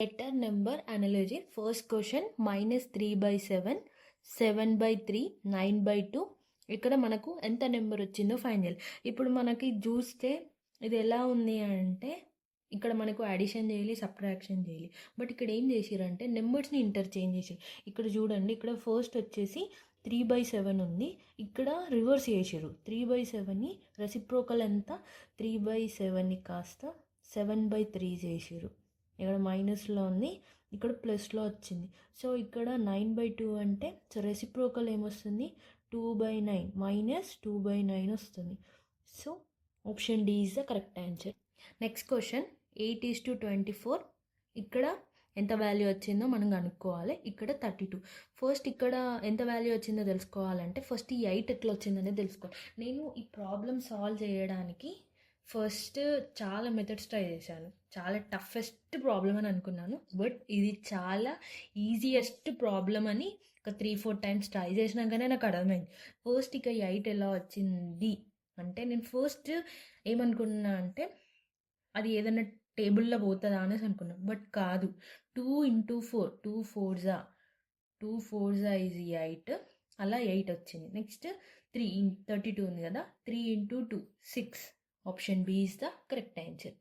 Letter number analogy. First question -3/7, 7/3, 9/2. ఇక్కడ మనకు ఎంత నెంబర్ వచ్చిందో ఫైండ్ చేయాలి. ఇప్పుడు మనకి చూస్తే ఇది ఎలా ఉంది అంటే ఇక్కడ మనకు అడిషన్ చేయాలి, సబ్ట్రాక్షన్ చేయాలి. బట్ ఇక్కడ ఏం చేసిరంటే నెంబర్స్ని ఇంటర్చేంజ్ చేసారు. ఇక్కడ చూడండి, ఇక్కడ ఫస్ట్ వచ్చేసి 3/7 ఉంది, ఇక్కడ రివర్స్ చేసారు. 3/7ని రెసిప్రోకల్ ఎంత, 3/7ని కాస్త 7/3 చేసారు. ఇక్కడ మైనస్లో ఉంది, ఇక్కడ ప్లస్లో వచ్చింది. సో ఇక్కడ 9/2 అంటే సో రెసిప్రోకల్ ఏమొస్తుంది, 2/9 మైనస్ 2/9 వస్తుంది. So option D is the correct answer. Next question 8:24. ఇక్కడ ఎంత వాల్యూ వచ్చిందో మనం కనుక్కోవాలి. ఇక్కడ 32. ఫస్ట్ ఇక్కడ ఎంత వాల్యూ వచ్చిందో తెలుసుకోవాలంటే ఫస్ట్ ఈ 8 ఎట్లా వచ్చిందనేది తెలుసుకోవాలి. నేను ఈ ప్రాబ్లమ్ సాల్వ్ చేయడానికి ఫస్ట్ చాలా మెథడ్స్ ట్రై చేశాను. చాలా టఫెస్ట్ ప్రాబ్లం అని అనుకున్నాను, బట్ ఇది చాలా ఈజియెస్ట్ ప్రాబ్లం అని ఒక 3-4 టైమ్స్ ట్రై చేసినాకనే నాకు అర్థమైంది. ఫస్ట్ ఇక 8 ఎలా వచ్చింది అంటే నేను ఫస్ట్ ఏమనుకున్నా అంటే అది ఏదైనా టేబుల్లో పోతుందా అనేసి అనుకున్నాను, బట్ కాదు. 2 × 4, 2 4s ఈజ్ 8, అలా 8 వచ్చింది. నెక్స్ట్ 32 ఉంది కదా, 3 × 2 6. Option B is the correct answer.